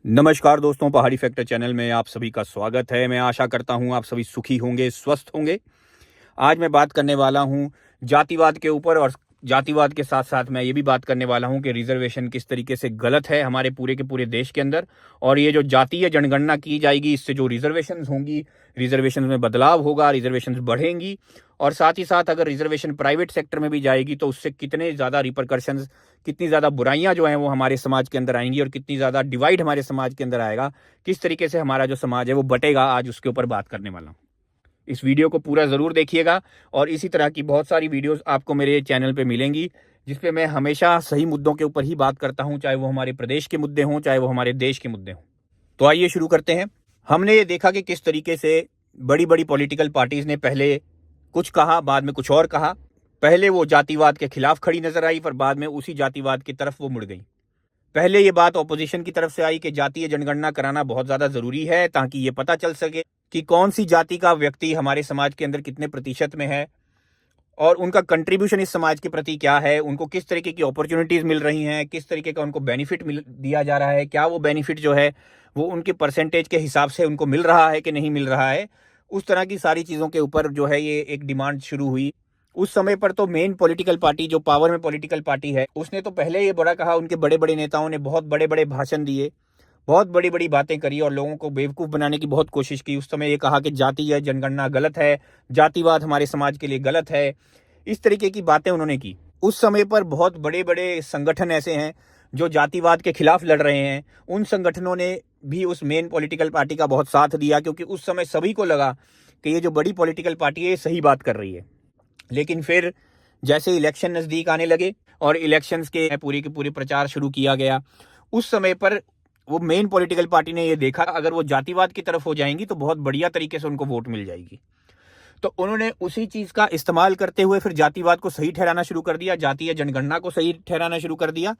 नमस्कार दोस्तों, पहाड़ी फैक्टर चैनल में आप सभी का स्वागत है। मैं आशा करता हूं आप सभी सुखी होंगे, स्वस्थ होंगे। आज मैं बात करने वाला हूं जातिवाद के ऊपर, और जातिवाद के साथ साथ मैं ये भी बात करने वाला हूं कि रिजर्वेशन किस तरीके से गलत है हमारे पूरे के पूरे देश के अंदर। और ये जो जातीय जनगणना की जाएगी, इससे जो रिजर्वेशन होंगी, रिजर्वेशन में बदलाव होगा, रिजर्वेशन बढ़ेंगी। और साथ ही साथ अगर रिजर्वेशन प्राइवेट सेक्टर में भी जाएगी तो उससे कितने ज़्यादा रिपरकशंस, कितनी ज़्यादा बुराइयां जो हैं वो हमारे समाज के अंदर आएंगी, और कितनी ज़्यादा डिवाइड हमारे समाज के अंदर आएगा, किस तरीके से हमारा जो समाज है वो बटेगा। आज उसके ऊपर बात करने वाला हूँ। इस वीडियो को पूरा ज़रूर देखिएगा, और इसी तरह की बहुत सारी वीडियोस आपको मेरे चैनल पे मिलेंगी, जिसपे मैं हमेशा सही मुद्दों के ऊपर ही बात करता हूं, चाहे वो हमारे प्रदेश के मुद्दे हों, चाहे वो हमारे देश के मुद्दे हों। तो आइए शुरू करते हैं। हमने ये देखा कि किस तरीके से बड़ी बड़ी पॉलिटिकल पार्टीज़ ने पहले कुछ कहा, बाद में कुछ और कहा। पहले वो जातिवाद के खिलाफ खड़ी नजर आई, पर बाद में उसी जातिवाद की तरफ वो मुड़ गई। पहले ये बात ऑपोजिशन की तरफ से आई कि जातीय जनगणना कराना बहुत ज़्यादा ज़रूरी है, ताकि ये पता चल सके कि कौन सी जाति का व्यक्ति हमारे समाज के अंदर कितने प्रतिशत में है, और उनका कंट्रीब्यूशन इस समाज के प्रति क्या है, उनको किस तरीके की अपॉर्चुनिटीज़ मिल रही हैं, किस तरीके का उनको बेनिफिट दिया जा रहा है, क्या वो बेनिफिट जो है वो उनके परसेंटेज के हिसाब से उनको मिल रहा है कि नहीं मिल रहा है। उस तरह की सारी चीज़ों के ऊपर जो है ये एक डिमांड शुरू हुई। उस समय पर तो मेन पॉलिटिकल पार्टी, जो पावर में पॉलिटिकल पार्टी है, उसने तो पहले ये बड़ा कहा। उनके बड़े बड़े नेताओं ने बहुत बड़े बड़े भाषण दिए, बहुत बड़ी बड़ी बातें करी, और लोगों को बेवकूफ़ बनाने की बहुत कोशिश की। उस समय ये कहा कि जातीय जनगणना गलत है, जातिवाद हमारे समाज के लिए गलत है, इस तरीके की बातें उन्होंने की। उस समय पर बहुत बड़े बड़े संगठन ऐसे हैं जो जातिवाद के खिलाफ लड़ रहे हैं। उन संगठनों ने भी उस मेन पॉलिटिकल पार्टी का बहुत साथ दिया, क्योंकि उस समय सभी को लगा कि ये जो बड़ी पॉलिटिकल पार्टी है ये सही बात कर रही है। लेकिन फिर जैसे इलेक्शन नज़दीक आने लगे और इलेक्शंस के पूरी की पूरी प्रचार शुरू किया गया, उस समय पर वो मेन पॉलिटिकल पार्टी ने ये देखा अगर वो जातिवाद की तरफ हो जाएंगी तो बहुत बढ़िया तरीके से उनको वोट मिल जाएगी। तो उन्होंने उसी चीज़ का इस्तेमाल करते हुए फिर जातिवाद को सही ठहराना शुरू कर दिया, जातीय जनगणना को सही ठहराना शुरू कर दिया,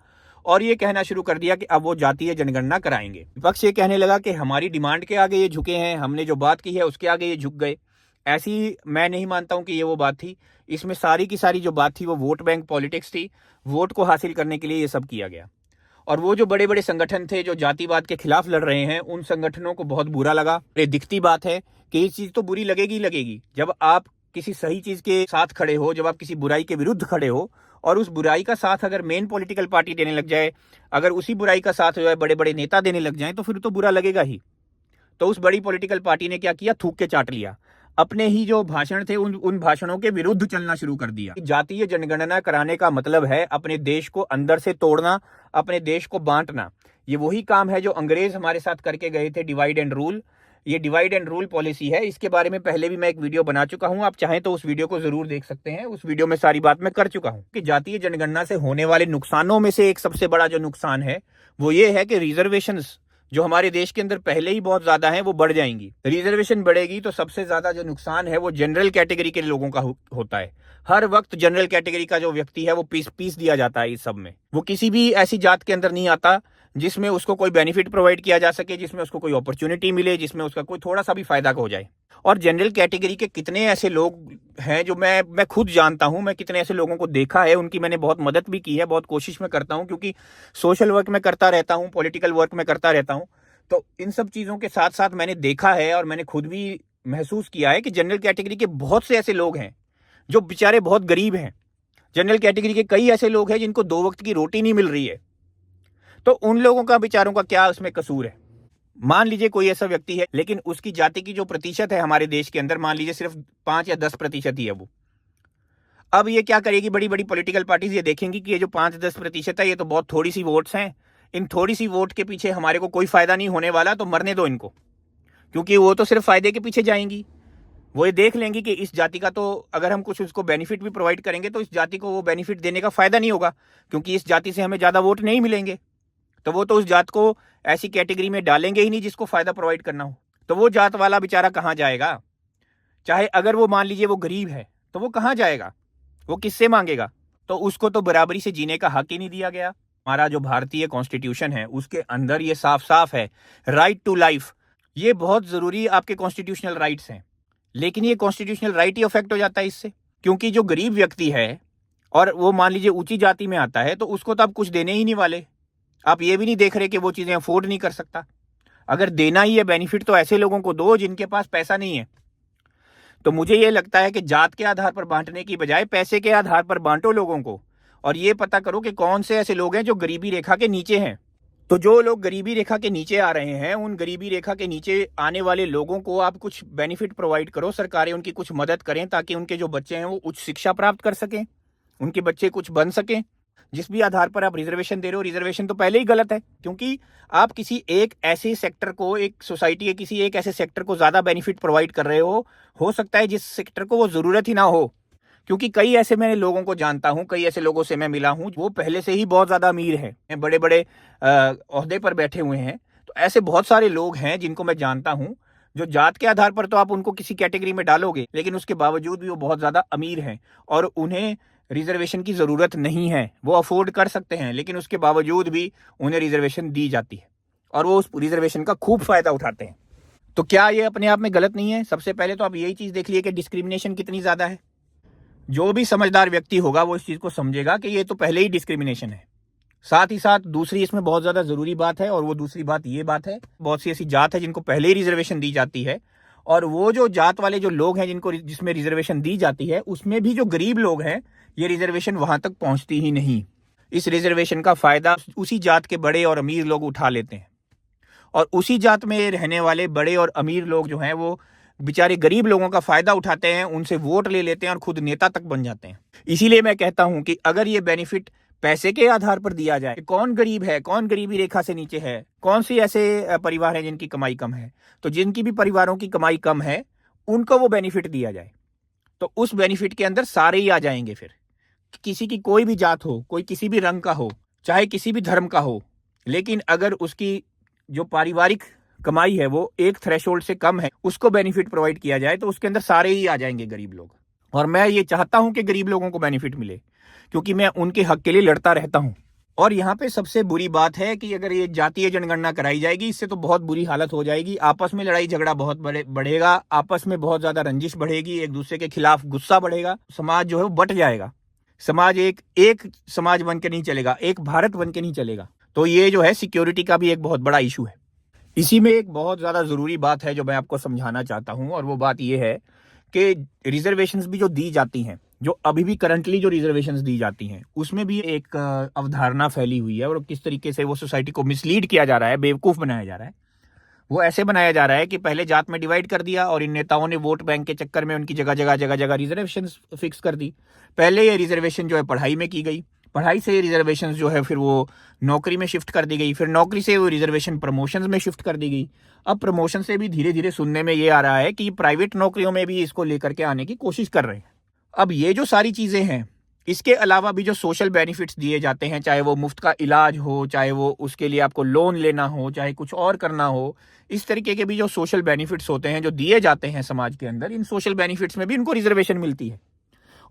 और ये कहना शुरू कर दिया कि अब वो जातीय जनगणना कराएंगे। विपक्ष ये कहने लगा कि हमारी डिमांड के आगे ये झुके हैं, हमने जो बात की है उसके आगे ये झुक गए। ऐसी मैं नहीं मानता हूं कि ये वो बात थी। इसमें सारी की सारी जो बात थी वो वोट बैंक पॉलिटिक्स थी। वोट को हासिल करने के लिए ये सब किया गया। और वो जो बड़े बड़े संगठन थे जो जातिवाद के खिलाफ लड़ रहे हैं, उन संगठनों को बहुत बुरा लगा। ये दिखती बात है कि ये चीज़ तो बुरी लगेगी ही लगेगी। जब आप किसी सही चीज़ के साथ खड़े हो, जब आप किसी बुराई के विरुद्ध खड़े हो, और उस बुराई का साथ अगर मेन पॉलिटिकल पार्टी देने लग जाए, अगर उसी बुराई का साथ जो है बड़े बड़े नेता देने लग जाएं, तो फिर तो बुरा लगेगा ही। तो उस बड़ी पॉलिटिकल पार्टी ने क्या किया, थूक के चाट लिया। अपने ही जो भाषण थे उन भाषणों के विरुद्ध चलना शुरू कर दिया। जातीय जनगणना कराने का मतलब है अपने देश को अंदर से तोड़ना, अपने देश को बांटना। ये वही काम है जो अंग्रेज हमारे साथ करके गए थे, डिवाइड एंड रूल। ये डिवाइड एंड रूल पॉलिसी है। इसके बारे में पहले भी मैं एक वीडियो बना चुका हूं, आप चाहें तो उस वीडियो को जरूर देख सकते हैं। उस वीडियो में सारी बात मैं कर चुका हूं कि जातीय जनगणना से होने वाले नुकसानों में से एक सबसे बड़ा जो नुकसान है वो ये है कि रिजर्वेशंस जो हमारे देश के अंदर पहले ही बहुत ज्यादा हैं वो बढ़ जाएंगी। रिजर्वेशन बढ़ेगी तो सबसे ज्यादा जो नुकसान है वो जनरल कैटेगरी के लोगों का होता है। हर वक्त जनरल कैटेगरी का जो व्यक्ति है वो पीस दिया जाता है इस सब में। वो किसी भी ऐसी जात के अंदर नहीं आता जिसमें उसको कोई बेनिफिट प्रोवाइड किया जा सके, जिसमें उसको कोई अपॉर्चुनिटी मिले, जिसमें उसका कोई थोड़ा सा भी फायदा हो जाए। और जनरल कैटेगरी के कितने ऐसे लोग हैं जो मैं खुद जानता हूं, मैं कितने ऐसे लोगों को देखा है, उनकी मैंने बहुत मदद भी की है, बहुत कोशिश में करता हूं, क्योंकि सोशल वर्क में करता रहता हूं, पॉलिटिकल वर्क में करता रहता हूं। तो इन सब चीज़ों के साथ साथ मैंने देखा है और मैंने खुद भी महसूस किया है कि जनरल कैटेगरी के बहुत से ऐसे लोग हैं जो बेचारे बहुत गरीब हैं। जनरल कैटेगरी के कई ऐसे लोग हैं जिनको 2 वक्त की रोटी नहीं मिल रही है। तो उन लोगों का, बेचारों का क्या उसमें कसूर है? मान लीजिए कोई ऐसा व्यक्ति है, लेकिन उसकी जाति की जो प्रतिशत है हमारे देश के अंदर, मान लीजिए सिर्फ 5 या 10% ही है वो। अब ये क्या करेगी बड़ी बड़ी पॉलिटिकल पार्टीज, ये देखेंगी कि ये जो 5-10% है ये तो बहुत थोड़ी सी वोट्स हैं, इन थोड़ी सी वोट के पीछे हमारे को कोई फायदा नहीं होने वाला, तो मरने दो इनको। क्योंकि वो तो सिर्फ फायदे के पीछे जाएंगी। वो ये देख लेंगी कि इस जाति का तो अगर हम कुछ उसको बेनिफिट भी प्रोवाइड करेंगे तो इस जाति को वो बेनिफिट देने का फायदा नहीं होगा, क्योंकि इस जाति से हमें ज़्यादा वोट नहीं मिलेंगे। तो वो तो उस जात को ऐसी कैटेगरी में डालेंगे ही नहीं जिसको फायदा प्रोवाइड करना हो। तो वो जात वाला बेचारा कहाँ जाएगा? चाहे अगर वो मान लीजिए वो गरीब है तो वो कहाँ जाएगा? वो किससे मांगेगा? तो उसको तो बराबरी से जीने का हक ही नहीं दिया गया। हमारा जो भारतीय कॉन्स्टिट्यूशन है उसके अंदर ये साफ साफ है, राइट टू लाइफ। ये बहुत ज़रूरी आपके कॉन्स्टिट्यूशनल राइट्स हैं, लेकिन ये कॉन्स्टिट्यूशनल राइट ही अफेक्ट हो जाता है इससे। क्योंकि जो गरीब व्यक्ति है और वो मान लीजिए ऊंची जाति में आता है तो उसको तो आप कुछ देने ही नहीं वाले। आप ये भी नहीं देख रहे कि वो चीज़ें अफोर्ड नहीं कर सकता। अगर देना ही है बेनिफिट तो ऐसे लोगों को दो जिनके पास पैसा नहीं है। तो मुझे ये लगता है कि जात के आधार पर बांटने की बजाय पैसे के आधार पर बांटो लोगों को, और ये पता करो कि कौन से ऐसे लोग हैं जो गरीबी रेखा के नीचे हैं। तो जो लोग गरीबी रेखा के नीचे आ रहे हैं, उन गरीबी रेखा के नीचे आने वाले लोगों को आप कुछ बेनिफिट प्रोवाइड करो, सरकारें उनकी कुछ मदद करें ताकि उनके जो बच्चे हैं वो उच्च शिक्षा प्राप्त कर सकें, उनके बच्चे कुछ बन सकें। जिस भी आधार पर आप रिजर्वेशन दे रहे हो, रिजर्वेशन तो पहले ही गलत है, क्योंकि आप किसी एक ऐसे सेक्टर को, एक सोसाइटी के किसी एक ऐसे सेक्टर को ज्यादा बेनिफिट प्रोवाइड कर रहे हो सकता है जिस सेक्टर को वो जरूरत ही ना हो। क्योंकि कई ऐसे मैं लोगों को जानता हूं, कई ऐसे लोगों से मैं मिला हूं, वो पहले से ही बहुत ज्यादा अमीर हैं, बड़े बड़े ओहदे पर बैठे हुए हैं। तो ऐसे बहुत सारे लोग हैं जिनको मैं जानता हूं, जो जात के आधार पर तो आप उनको किसी कैटेगरी में डालोगे, लेकिन उसके बावजूद भी वो बहुत ज्यादा अमीर हैं और उन्हें रिजर्वेशन की जरूरत नहीं है। वो अफोर्ड कर सकते हैं, लेकिन उसके बावजूद भी उन्हें रिजर्वेशन दी जाती है और वो उस रिजर्वेशन का खूब फायदा उठाते हैं। तो क्या ये अपने आप में गलत नहीं है? सबसे पहले तो आप यही चीज देख लिए कि डिस्क्रिमिनेशन कितनी ज्यादा है। जो भी समझदार व्यक्ति होगा वो इस चीज को समझेगा कि ये तो पहले ही डिस्क्रिमिनेशन है। साथ ही साथ दूसरी इसमें बहुत ज्यादा जरूरी बात है, और वो दूसरी बात ये बात है, बहुत सी ऐसी जात है जिनको पहले ही रिजर्वेशन दी जाती है, और वो जो जात वाले जो लोग हैं जिनको जिसमें रिजर्वेशन दी जाती है, उसमें भी जो गरीब लोग हैं, ये रिजर्वेशन वहां तक पहुंचती ही नहीं। इस रिजर्वेशन का फायदा उसी जात के बड़े और अमीर लोग उठा लेते हैं, और उसी जात में रहने वाले बड़े और अमीर लोग जो हैं वो बेचारे गरीब लोगों का फायदा उठाते हैं, उनसे वोट ले लेते हैं और खुद नेता तक बन जाते हैं। इसीलिए मैं कहता हूं कि अगर ये बेनिफिट पैसे के आधार पर दिया जाए, कौन गरीब है, कौन गरीबी रेखा से नीचे है, कौन सी ऐसे परिवार हैं जिनकी कमाई कम है, तो जिनकी भी परिवारों की कमाई कम है उनको वो बेनिफिट दिया जाए, तो उस बेनिफिट के अंदर सारे ही आ जाएंगे। फिर किसी की कोई भी जात हो, कोई किसी भी रंग का हो, चाहे किसी भी धर्म का हो, लेकिन अगर उसकी जो पारिवारिक कमाई है वो एक थ्रेशोल्ड से कम है, उसको बेनिफिट प्रोवाइड किया जाए, तो उसके अंदर सारे ही आ जाएंगे गरीब लोग। और मैं ये चाहता हूं कि गरीब लोगों को बेनिफिट मिले, क्योंकि मैं उनके हक के लिए लड़ता रहता हूं। और यहाँ पे सबसे बुरी बात है कि अगर ये जातीय जनगणना कराई जाएगी, इससे तो बहुत बुरी हालत हो जाएगी। आपस में लड़ाई झगड़ा बहुत बढ़ेगा, आपस में बहुत ज्यादा रंजिश बढ़ेगी, एक दूसरे के खिलाफ गुस्सा बढ़ेगा, समाज जो है वो बट जाएगा। समाज एक समाज बन के नहीं चलेगा, एक भारत बन के नहीं चलेगा। तो ये जो है सिक्योरिटी का भी एक बहुत बड़ा इशू है। इसी में एक बहुत ज्यादा जरूरी बात है जो मैं आपको समझाना चाहता हूं, और वो बात ये है कि रिजर्वेशंस भी जो दी जाती हैं, जो अभी भी करंटली जो रिजर्वेशंस दी जाती हैं, उसमें भी एक अवधारणा फैली हुई है, और किस तरीके से वो सोसाइटी को मिसलीड किया जा रहा है, बेवकूफ बनाया जा रहा है। वो ऐसे बनाया जा रहा है कि पहले जात में डिवाइड कर दिया, और इन नेताओं ने वोट बैंक के चक्कर में उनकी जगह जगह रिजर्वेशन फिक्स कर दी। पहले ये रिजर्वेशन जो है पढ़ाई में की गई, पढ़ाई से रिजर्वेशन जो है फिर वो नौकरी में शिफ्ट कर दी गई, फिर नौकरी से वो रिजर्वेशन प्रमोशंस में शिफ्ट कर दी गई। अब प्रमोशन से भी धीरे धीरे सुनने में ये आ रहा है कि प्राइवेट नौकरियों में भी इसको लेकर के आने की कोशिश कर रहे हैं। अब ये जो सारी चीजें हैं, इसके अलावा भी जो सोशल बेनिफिट्स दिए जाते हैं, चाहे वो मुफ्त का इलाज हो, चाहे वो उसके लिए आपको लोन लेना हो, चाहे कुछ और करना हो, इस तरीके के भी जो सोशल बेनिफिट्स होते हैं जो दिए जाते हैं समाज के अंदर, इन सोशल बेनिफिट्स में भी इनको रिजर्वेशन मिलती है।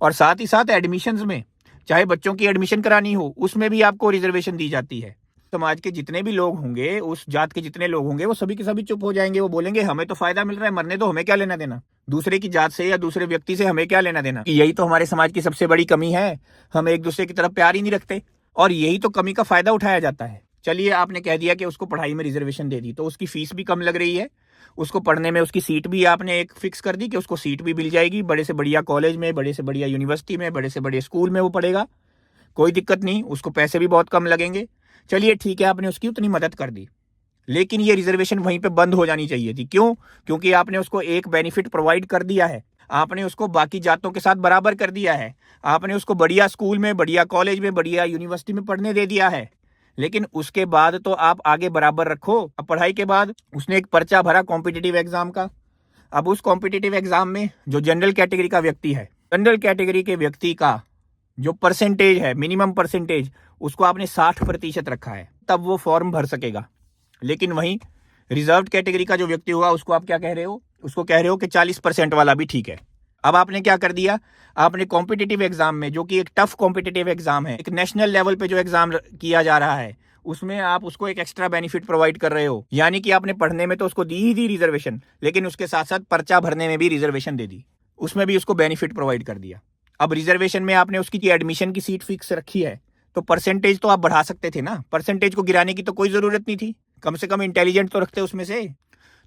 और साथ ही साथ एडमिशंस में, चाहे बच्चों की एडमिशन करानी हो, उसमें भी आपको रिजर्वेशन दी जाती है। समाज के जितने भी लोग होंगे, उस जात के जितने लोग होंगे, वो सभी के सभी चुप हो जाएंगे। वो बोलेंगे हमें तो फायदा मिल रहा है, मरने दो, हमें क्या लेना देना, दूसरे की जात से या दूसरे व्यक्ति से हमें क्या लेना देना। यही तो हमारे समाज की सबसे बड़ी कमी है, हम एक दूसरे की तरफ प्यार ही नहीं रखते, और यही तो कमी का फायदा उठाया जाता है। चलिए, आपने कह दिया कि उसको पढ़ाई में रिजर्वेशन दे दी, तो उसकी फीस भी कम लग रही है, उसको पढ़ने में उसकी सीट भी आपने एक फिक्स कर दी कि उसको सीट भी मिल जाएगी, बड़े से बढ़िया कॉलेज में, बड़े से बढ़िया यूनिवर्सिटी में, बड़े से बड़े स्कूल में वो पढ़ेगा, कोई दिक्कत नहीं, उसको पैसे भी बहुत कम लगेंगे। चलिए ठीक है, आपने उसकी उतनी मदद कर दी, लेकिन ये रिजर्वेशन वहीं पे बंद हो जानी चाहिए थी। क्यों? क्योंकि आपने उसको एक बेनिफिट प्रोवाइड कर दिया है, आपने उसको बाकी जातों के साथ बराबर कर दिया है, आपने उसको बढ़िया स्कूल में, बढ़िया कॉलेज में, बढ़िया यूनिवर्सिटी में पढ़ने दे दिया है, लेकिन उसके बाद तो आप आगे बराबर रखो। अब पढ़ाई के बाद उसने एक पर्चा भरा कॉम्पिटिटिव एग्जाम का, अब उस कॉम्पिटिटिव एग्जाम में जो जनरल कैटेगरी का व्यक्ति है, जनरल कैटेगरी के व्यक्ति का जो परसेंटेज है, मिनिमम परसेंटेज, उसको आपने 60% रखा है, तब वो फॉर्म भर सकेगा। लेकिन वहीं रिजर्व्ड कैटेगरी का जो व्यक्ति होगा, उसको आप क्या कह रहे हो? उसको कह रहे हो कि 40% वाला भी ठीक है। अब आपने क्या कर दिया, आपने कॉम्पिटिटिव एग्जाम में, जो कि एक टफ कॉम्पिटिटिव एग्जाम है, एक नेशनल लेवल पे जो एग्जाम किया जा रहा है, उसमें आप उसको एक एक्स्ट्रा बेनिफिट प्रोवाइड कर रहे हो। यानी कि आपने पढ़ने में तो उसको दी ही दी रिजर्वेशन, लेकिन उसके साथ साथ पर्चा भरने में भी रिजर्वेशन दे दी, उसमें भी उसको बेनिफिट प्रोवाइड कर दिया। अब रिजर्वेशन में आपने उसकी एडमिशन की सीट फिक्स रखी है, तो परसेंटेज तो आप बढ़ा सकते थे ना, परसेंटेज को गिराने की तो कोई जरूरत नहीं थी। कम से कम इंटेलिजेंट तो रखते उसमें से।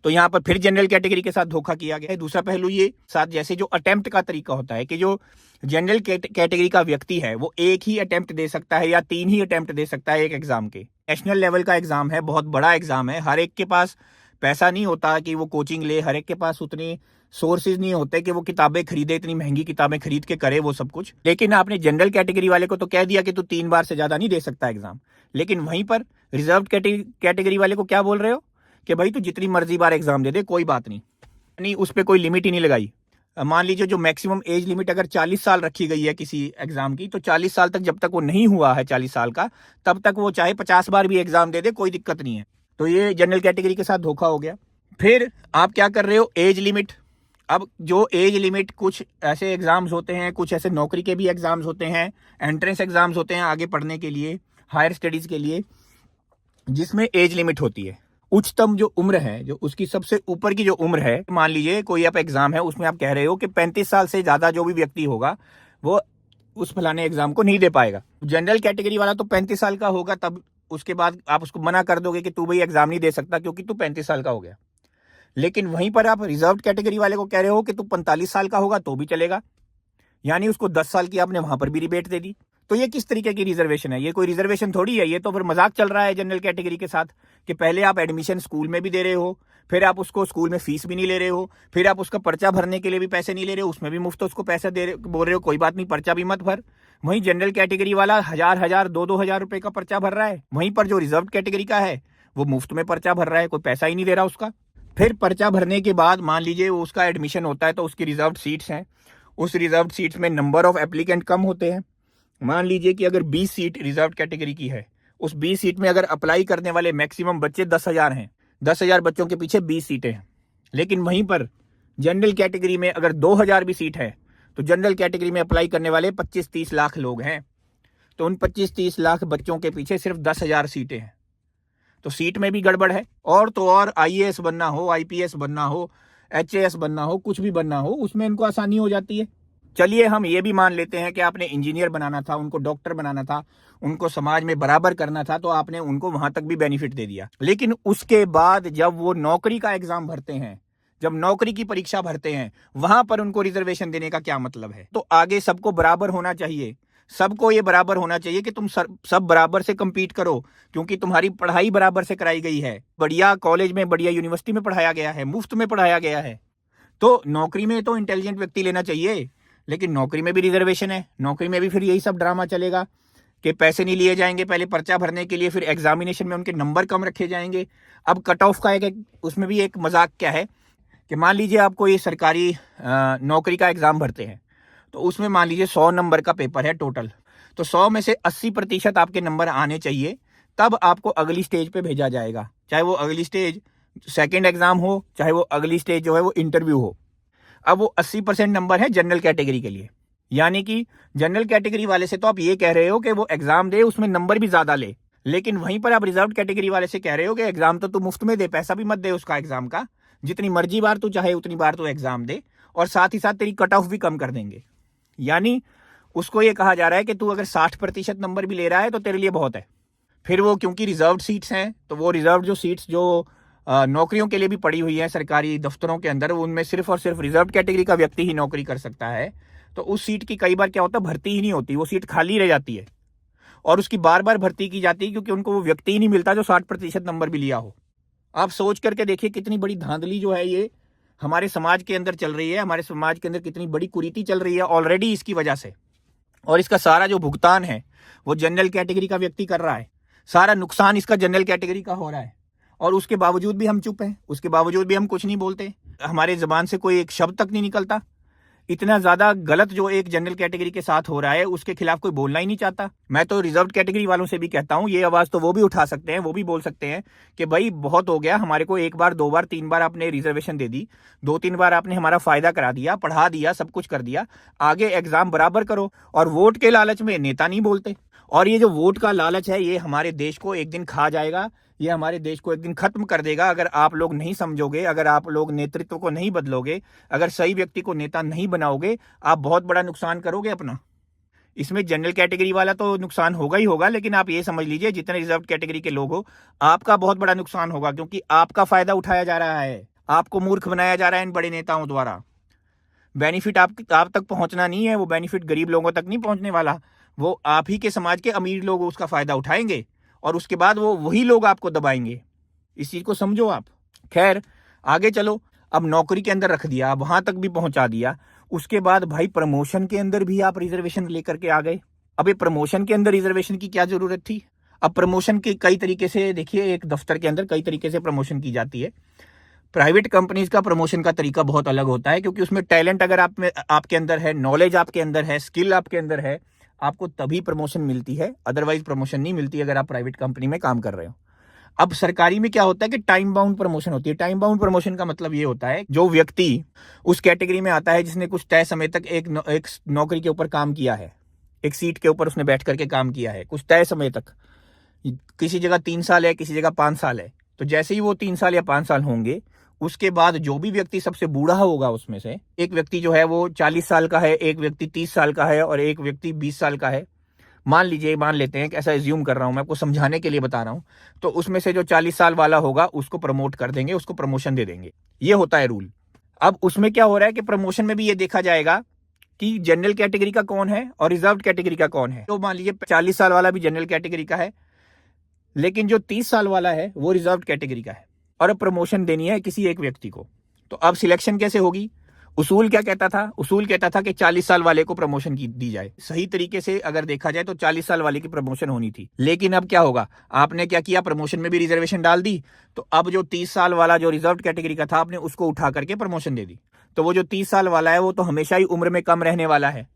तो यहाँ पर फिर जनरल कैटेगरी के साथ धोखा किया गया है। दूसरा पहलू ये साथ, जैसे जो अटेम्प्ट का तरीका होता है कि जो जनरल कैटेगरी का व्यक्ति है वो एक ही अटेम्प्ट दे सकता है या 3 ही अटेम्प्ट दे सकता है एक एग्जाम के। नेशनल लेवल का एग्जाम है, बहुत बड़ा एग्जाम है, हर एक के पास पैसा नहीं होता कि वो कोचिंग ले, हर एक के पास उतने सोर्सेज नहीं होते कि वो किताबें खरीदे, इतनी महंगी किताबें खरीद के करे वो सब कुछ। लेकिन आपने जनरल कैटेगरी वाले को तो कह दिया कि तू 3 बार से ज्यादा नहीं दे सकता एग्जाम, लेकिन वहीं पर रिजर्व कैटेगरी वाले को क्या बोल रहे हो कि भाई तू जितनी मर्जी बार एग्जाम दे दे, कोई बात नहीं, उस पर कोई लिमिट ही नहीं लगाई। मान लीजिए जो मैक्सिमम एज लिमिट अगर 40 साल रखी गई है किसी एग्जाम की, तो 40 साल तक जब तक वो नहीं हुआ है 40 साल का, तब तक वो चाहे 50 बार भी एग्जाम दे दे, कोई दिक्कत नहीं है। तो ये जनरल कैटेगरी के साथ धोखा हो गया। फिर आप क्या कर रहे हो, एज लिमिट। अब जो एज लिमिट, कुछ ऐसे एग्जाम्स होते हैं, कुछ ऐसे नौकरी के भी एग्जाम्स होते हैं, एंट्रेंस एग्जाम्स होते हैं आगे पढ़ने के लिए, हायर स्टडीज के लिए, जिसमें एज लिमिट होती है। उच्चतम जो उम्र है, जो उसकी सबसे ऊपर की जो उम्र है, मान लीजिए कोई आप एग्जाम है, उसमें आप कह रहे हो कि 35 साल से ज्यादा जो भी व्यक्ति होगा वो उस फलाने एग्जाम को नहीं दे पाएगा। जनरल कैटेगरी वाला तो 35 साल का होगा, तब उसके बाद आप उसको मना कर दोगे कि तू भाई एग्जाम नहीं दे सकता क्योंकि तू 35 साल का हो गया। लेकिन वहीं पर आप रिजर्व कैटेगरी वाले को कह रहे हो कि तू 45 साल का होगा तो भी चलेगा, यानी उसको 10 साल की आपने वहां पर भी रिबेट दे दी। तो ये किस तरीके की रिजर्वेशन है? ये कोई रिजर्वेशन थोड़ी है, ये तो फिर मजाक चल रहा है जनरल कैटेगरी के साथ कि पहले आप एडमिशन स्कूल में भी दे रहे हो, फिर आप उसको स्कूल में फीस भी नहीं ले रहे हो, फिर आप उसका पर्चा भरने के लिए भी पैसे नहीं ले रहे हो, उसमें भी मुफ्त उसको पैसे दे रहे, बोल रहे हो कोई बात नहीं पर्चा भी मत भर। वहीं जनरल कैटेगरी वाला 1000 2 हजार रुपए का पर्चा भर रहा है, वहीं पर जो रिजर्व कैटेगरी का है वो मुफ्त में पर्चा भर रहा है, कोई पैसा ही नहीं दे रहा उसका। फिर पर्चा भरने के बाद मान लीजिए उसका एडमिशन होता है तो उसकी रिजर्व सीट्स हैं, उस रिजर्व सीट्स में नंबर ऑफ एप्लीकेंट कम होते हैं। मान लीजिए कि अगर 20 सीट रिजर्व कैटेगरी की है, उस 20 सीट में अगर अप्लाई करने वाले मैक्सिमम बच्चे 10,000 हैं, 10,000 बच्चों के पीछे 20 सीटें हैं। लेकिन वहीं पर जनरल कैटेगरी में अगर 2,000 भी सीट है तो जनरल कैटेगरी में अप्लाई करने वाले 25-30 लाख लोग हैं, तो उन 25-30 लाख बच्चों के पीछे सिर्फ 10,000 सीटें हैं। तो सीट में भी गड़बड़ है। और तो और IAS बनना हो, IPS बनना हो, HAS बनना हो, कुछ भी बनना हो, उसमें इनको आसानी हो जाती है। चलिए हम ये भी मान लेते हैं कि आपने इंजीनियर बनाना था, उनको डॉक्टर बनाना था, उनको समाज में बराबर करना था, तो आपने उनको वहां तक भी बेनिफिट दे दिया। लेकिन उसके बाद जब वो नौकरी का एग्जाम भरते हैं, जब नौकरी की परीक्षा भरते हैं, वहां पर उनको रिजर्वेशन देने का क्या मतलब है? तो आगे सबको बराबर होना चाहिए, सबको ये बराबर होना चाहिए कि तुम सब बराबर से कंपीट करो, क्योंकि तुम्हारी पढ़ाई बराबर से कराई गई है, बढ़िया कॉलेज में, बढ़िया यूनिवर्सिटी में पढ़ाया गया है, मुफ्त में पढ़ाया गया है। तो नौकरी में तो इंटेलिजेंट व्यक्ति लेना चाहिए, लेकिन नौकरी में भी रिजर्वेशन है, नौकरी में भी फिर यही सब ड्रामा चलेगा कि पैसे नहीं लिए जाएंगे पहले पर्चा भरने के लिए, फिर एग्जामिनेशन में उनके नंबर कम रखे जाएंगे। अब कट ऑफ का एक उसमें भी एक मजाक क्या है कि मान लीजिए आपको ये सरकारी नौकरी का एग्जाम भरते हैं, तो उसमें मान लीजिए 100 नंबर का पेपर है टोटल, तो 100 में से 80% आपके नंबर आने चाहिए, तब आपको अगली स्टेज पे भेजा जाएगा, चाहे वो अगली स्टेज सेकंड एग्जाम हो, चाहे वो अगली स्टेज जो है वो इंटरव्यू हो। अब वो 80% नंबर है जनरल कैटेगरी के लिए, यानी कि जनरल कैटेगरी वाले से तो आप ये कह रहे हो कि वो एग्जाम दे, उसमें नंबर भी ज्यादा ले, लेकिन वहीं पर आप रिजर्व कैटेगरी वाले से कह रहे हो कि एग्जाम तो तू मुफ्त में दे, पैसा भी मत दे उसका एग्जाम का, जितनी मर्जी बार तू चाहे उतनी बार तू एग्जाम दे, और साथ ही साथ तेरी कट ऑफ भी कम कर देंगे। यानी उसको ये कहा जा रहा है कि तू अगर 60% नंबर भी ले रहा है तो तेरे लिए बहुत है। फिर वो क्योंकि रिजर्व सीट्स हैं, तो वो रिजर्व जो सीट्स जो नौकरियों के लिए भी पड़ी हुई है सरकारी दफ्तरों के अंदर, उनमें सिर्फ और सिर्फ रिजर्व कैटेगरी का व्यक्ति ही नौकरी कर सकता है। तो उस सीट की कई बार क्या होता है, भर्ती ही नहीं होती, वो सीट खाली रह जाती है, और उसकी बार बार भर्ती की जाती है क्योंकि उनको वो व्यक्ति ही नहीं मिलता जो 60% नंबर भी लिया हो। आप सोच करके देखिए कितनी बड़ी धांधली जो है ये हमारे समाज के अंदर चल रही है, हमारे समाज के अंदर कितनी बड़ी कुरीति चल रही है ऑलरेडी इसकी वजह से। और इसका सारा जो भुगतान है वो जनरल कैटेगरी का व्यक्ति कर रहा है, सारा नुकसान इसका जनरल कैटेगरी का हो रहा है, और उसके बावजूद भी हम चुप हैं, उसके बावजूद भी हम कुछ नहीं बोलते, हमारे जबान से कोई एक शब्द तक नहीं निकलता। इतना ज्यादा गलत जो एक जनरल कैटेगरी के साथ हो रहा है उसके खिलाफ कोई बोलना ही नहीं चाहता। मैं तो रिजर्व कैटेगरी वालों से भी कहता हूं, ये आवाज तो वो भी उठा सकते हैं, वो भी बोल सकते हैं कि भाई बहुत हो गया, हमारे को 1 बार 2 बार 3 बार आपने रिजर्वेशन दे दी, 2-3 बार आपने हमारा फायदा करा दिया, पढ़ा दिया, सब कुछ कर दिया, आगे एग्जाम बराबर करो। और वोट के लालच में नेता नहीं बोलते, और ये जो वोट का लालच है ये हमारे देश को एक दिन खा जाएगा, ये हमारे देश को एक दिन खत्म कर देगा अगर आप लोग नहीं समझोगे, अगर आप लोग नेतृत्व को नहीं बदलोगे, अगर सही व्यक्ति को नेता नहीं बनाओगे, आप बहुत बड़ा नुकसान करोगे अपना। इसमें जनरल कैटेगरी वाला तो नुकसान होगा ही होगा, लेकिन आप ये समझ लीजिए जितने रिजर्व कैटेगरी के लोग हो, आपका बहुत बड़ा नुकसान होगा, क्योंकि आपका फायदा उठाया जा रहा है, आपको मूर्ख बनाया जा रहा है इन बड़े नेताओं द्वारा। बेनिफिट आप तक पहुंचना नहीं है, वो बेनिफिट गरीब लोगों तक नहीं पहुंचने वाला, वो आप ही के समाज के अमीर लोग उसका फायदा उठाएंगे और उसके बाद वो वही लोग आपको दबाएंगे। इस चीज को समझो आप। खैर आगे चलो, अब नौकरी के अंदर रख दिया, वहां तक भी पहुंचा दिया, उसके बाद भाई प्रमोशन के अंदर भी आप रिजर्वेशन लेकर के आ गए। अब ये प्रमोशन के अंदर रिजर्वेशन की क्या जरूरत थी? अब प्रमोशन के कई तरीके से, देखिए एक दफ्तर के अंदर कई तरीके से प्रमोशन की जाती है। प्राइवेट कंपनीज का प्रमोशन का तरीका बहुत अलग होता है, क्योंकि उसमें टैलेंट अगर आपके अंदर है, नॉलेज आपके अंदर है, स्किल आपके अंदर है, आपको तभी प्रमोशन मिलती है, अदरवाइज प्रमोशन नहीं मिलती अगर आप प्राइवेट कंपनी में काम कर रहे हो। अब सरकारी में क्या होता है कि टाइम बाउंड प्रमोशन होती है। टाइम बाउंड प्रमोशन का मतलब ये होता है, जो व्यक्ति उस कैटेगरी में आता है जिसने कुछ तय समय तक एक नौकरी के ऊपर काम किया है, एक सीट के ऊपर उसने बैठ करके काम किया है कुछ तय समय तक, किसी जगह 3 साल है, किसी जगह 5 साल है, तो जैसे ही वो 3 साल या 5 साल होंगे, उसके बाद जो भी व्यक्ति सबसे बूढ़ा होगा उसमें से, एक व्यक्ति जो है वो 40 साल का है, एक व्यक्ति 30 साल का है और एक व्यक्ति 20 साल का है, मान लेते हैं कि ऐसा एज्यूम कर रहा हूं, मैं आपको समझाने के लिए बता रहा हूं, तो उसमें से जो 40 साल वाला होगा उसको प्रमोट कर देंगे, उसको प्रमोशन दे देंगे। ये होता है रूल। अब उसमें क्या हो रहा है कि प्रमोशन में भी ये देखा जाएगा कि जनरल कैटेगरी का कौन है और रिजर्व कैटेगरी का कौन है। तो मान लीजिए 40 साल वाला भी जनरल कैटेगरी का है, लेकिन जो 30 साल वाला है वो रिजर्व कैटेगरी का है, और अब प्रमोशन देनी है किसी एक व्यक्ति को। तो अब सिलेक्शन कैसे होगी? उसूल क्या कहता था? उसूल कहता था कि 40 साल वाले को प्रमोशन की दी जाए। सही तरीके से अगर देखा जाए तो 40 साल वाले की प्रमोशन होनी थी, लेकिन अब क्या होगा, आपने क्या किया, प्रमोशन में भी रिजर्वेशन डाल दी, तो अब जो 30 साल वाला जो रिजर्व कैटेगरी का था, आपने उसको उठा करके प्रमोशन दे दी। तो वो जो 30 साल वाला है वो तो हमेशा ही उम्र में कम रहने वाला है,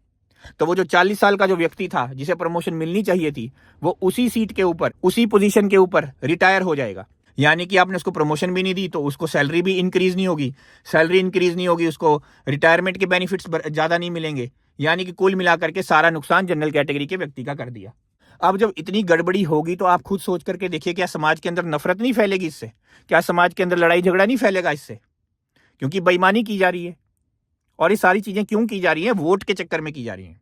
तो वो जो 40 साल का जो व्यक्ति था जिसे प्रमोशन मिलनी चाहिए थी, वो उसी सीट के ऊपर, उसी पोजीशन के ऊपर रिटायर हो जाएगा। यानी कि आपने उसको प्रमोशन भी नहीं दी तो उसको सैलरी भी इंक्रीज नहीं होगी, सैलरी इंक्रीज नहीं होगी, उसको रिटायरमेंट के बेनिफिट्स ज्यादा नहीं मिलेंगे, यानी कि कुल मिलाकर के सारा नुकसान जनरल कैटेगरी के व्यक्ति का कर दिया। अब जब इतनी गड़बड़ी होगी तो आप खुद सोच करके देखिए, क्या समाज के अंदर नफरत नहीं फैलेगी इससे? क्या समाज के अंदर लड़ाई झगड़ा नहीं फैलेगा इससे? क्योंकि बेईमानी की जा रही है, और ये सारी चीजें क्यों की जा रही हैं? वोट के चक्कर में की जा रही हैं।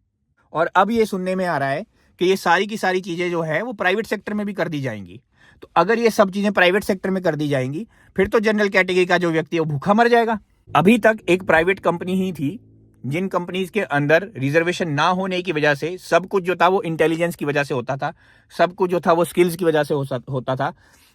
और अब ये सुनने में आ रहा है कि ये सारी की सारी चीजें जो है वो प्राइवेट सेक्टर में भी कर दी जाएंगी। तो अगर ये सब चीजें प्राइवेट सेक्टर में कर दी जाएंगी, फिर तो जनरल कैटेगरी का जो व्यक्ति है वो भूखा मर जाएगा। अभी तक एक प्राइवेट कंपनी ही थी जिन कंपनीज के अंदर रिजर्वेशन ना होने की वजह से सब कुछ जो था वो इंटेलिजेंस की वजह से होता था, सब कुछ जो था वो स्किल्स की वजह से होता था,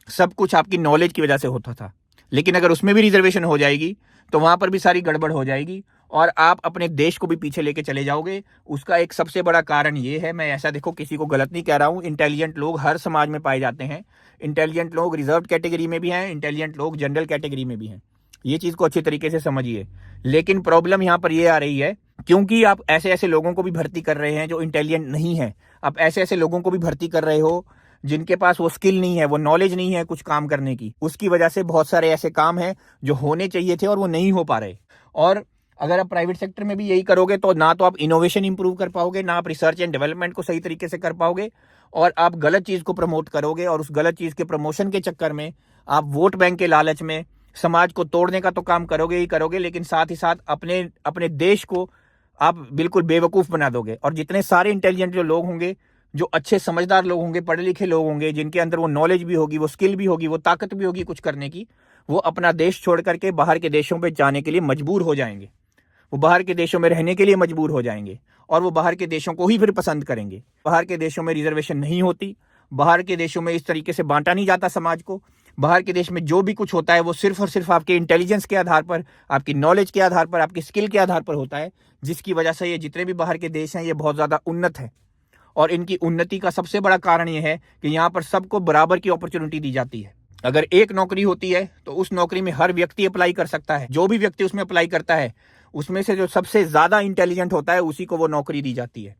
सब कुछ आपकी नॉलेज की वजह से होता था। लेकिन अगर उसमें भी रिजर्वेशन हो जाएगी तो वहां पर भी सारी गड़बड़ हो जाएगी और आप अपने देश को भी पीछे लेके चले जाओगे। उसका एक सबसे बड़ा कारण ये है, मैं ऐसा देखो किसी को गलत नहीं कह रहा हूं, इंटेलिजेंट लोग हर समाज में पाए जाते हैं, इंटेलिजेंट लोग रिजर्व कैटेगरी में भी हैं, इंटेलिजेंट लोग जनरल कैटेगरी में भी हैं, ये चीज को अच्छे तरीके से समझिए। लेकिन प्रॉब्लम यहां पर ये आ रही है क्योंकि आप ऐसे ऐसे लोगों को भी भर्ती कर रहे हैं जो इंटेलिजेंट नहीं है, आप ऐसे ऐसे लोगों को भी भर्ती कर रहे हो जिनके पास वो स्किल नहीं है, वो नॉलेज नहीं है कुछ काम करने की। उसकी वजह से बहुत सारे ऐसे काम हैं जो होने चाहिए थे और वो नहीं हो पा रहे। और अगर आप प्राइवेट सेक्टर में भी यही करोगे तो ना तो आप इनोवेशन इंप्रूव कर पाओगे, ना आप रिसर्च एंड डेवलपमेंट को सही तरीके से कर पाओगे, और आप गलत चीज को प्रमोट करोगे, और उस गलत चीज के प्रमोशन के चक्कर में आप वोट बैंक के लालच में समाज को तोड़ने का तो काम करोगे ही करोगे, लेकिन साथ ही साथ अपने देश को आप बिल्कुल बेवकूफ बना दोगे। और जितने सारे इंटेलिजेंट जो लोग होंगे, जो अच्छे समझदार लोग होंगे, पढ़े लिखे लोग होंगे, जिनके अंदर वो नॉलेज भी होगी, वो स्किल भी होगी, वो ताकत भी होगी कुछ करने की, वो अपना देश छोड़ करके बाहर के देशों पे जाने के लिए मजबूर हो जाएंगे, वो बाहर के देशों में रहने के लिए मजबूर हो जाएंगे, और वो बाहर के देशों को ही फिर पसंद करेंगे। बाहर के देशों में रिजर्वेशन नहीं होती, बाहर के देशों में इस तरीके से बांटा नहीं जाता समाज को, बाहर के देश में जो भी कुछ होता है वो सिर्फ और सिर्फ आपके इंटेलिजेंस के आधार पर, आपकी नॉलेज के आधार पर, आपकी स्किल के आधार पर होता है, जिसकी वजह से ये जितने भी बाहर के देश हैं ये बहुत ज्यादा उन्नत है। और इनकी उन्नति का सबसे बड़ा कारण ये है कि यहाँ पर सबको बराबर की अपॉर्चुनिटी दी जाती है। अगर एक नौकरी होती है तो उस नौकरी में हर व्यक्ति अप्लाई कर सकता है, जो भी व्यक्ति उसमें अप्लाई करता है उसमें से जो सबसे ज्यादा इंटेलिजेंट होता है उसी को वो नौकरी दी जाती है।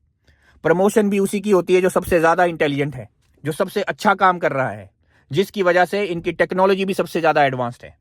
प्रमोशन भी उसी की होती है जो सबसे ज्यादा इंटेलिजेंट है, जो सबसे अच्छा काम कर रहा है, जिसकी वजह से इनकी टेक्नोलॉजी भी सबसे ज्यादा एडवांस्ड है।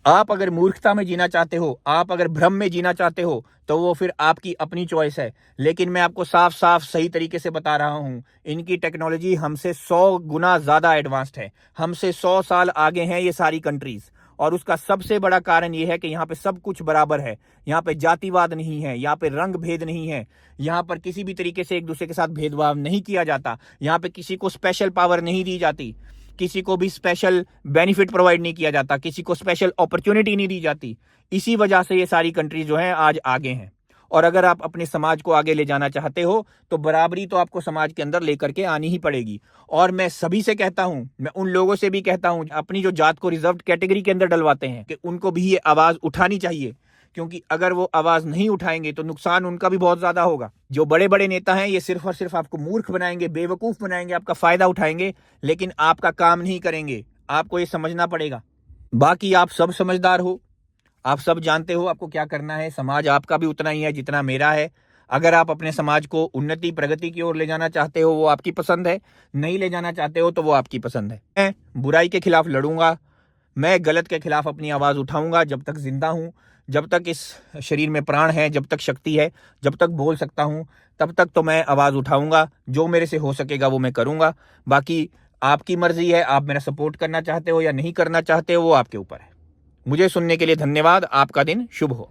आप अगर मूर्खता में जीना चाहते हो, आप अगर भ्रम में जीना चाहते हो, तो वो फिर आपकी अपनी चॉइस है। लेकिन मैं आपको साफ साफ सही तरीके से बता रहा हूं, इनकी टेक्नोलॉजी हमसे 100 गुना ज्यादा एडवांस्ड है, हमसे 100 साल आगे हैं ये सारी कंट्रीज, और उसका सबसे बड़ा कारण यह है कि यहाँ पे सब कुछ बराबर है। यहाँ पे जातिवाद नहीं है, यहाँ पे रंग भेद नहीं है, यहाँ पर किसी भी तरीके से एक दूसरे के साथ भेदभाव नहीं किया जाता, यहाँ पे किसी को स्पेशल पावर नहीं दी जाती, किसी को भी स्पेशल बेनिफिट प्रोवाइड नहीं किया जाता, किसी को स्पेशल अपॉर्चुनिटी नहीं दी जाती। इसी वजह से ये सारी कंट्रीज जो हैं आज आगे हैं। और अगर आप अपने समाज को आगे ले जाना चाहते हो तो बराबरी तो आपको समाज के अंदर लेकर के आनी ही पड़ेगी। और मैं सभी से कहता हूं, मैं उन लोगों से भी कहता हूं अपनी जो जात को रिजर्व कैटेगरी के अंदर डलवाते हैं कि उनको भी ये आवाज उठानी चाहिए, क्योंकि अगर वो आवाज नहीं उठाएंगे तो नुकसान उनका भी बहुत ज्यादा होगा। जो बड़े बड़े नेता हैं ये सिर्फ और सिर्फ आपको मूर्ख बनाएंगे, बेवकूफ बनाएंगे, आपका फायदा उठाएंगे, लेकिन आपका काम नहीं करेंगे। आपको ये समझना पड़ेगा। बाकी आप सब समझदार हो, आप सब जानते हो आपको क्या करना है। समाज आपका भी उतना ही है जितना मेरा है। अगर आप अपने समाज को उन्नति प्रगति की ओर ले जाना चाहते हो वो आपकी पसंद है, नहीं ले जाना चाहते हो तो वो आपकी पसंद है। मैं बुराई के खिलाफ लड़ूंगा, मैं गलत के खिलाफ अपनी आवाज उठाऊंगा। जब तक जिंदा हूं, जब तक इस शरीर में प्राण है, जब तक शक्ति है, जब तक बोल सकता हूं, तब तक तो मैं आवाज उठाऊंगा। जो मेरे से हो सकेगा वो मैं करूंगा। बाकी आपकी मर्जी है, आप मेरा सपोर्ट करना चाहते हो या नहीं करना चाहते हो वो आपके ऊपर है। मुझे सुनने के लिए धन्यवाद। आपका दिन शुभ हो।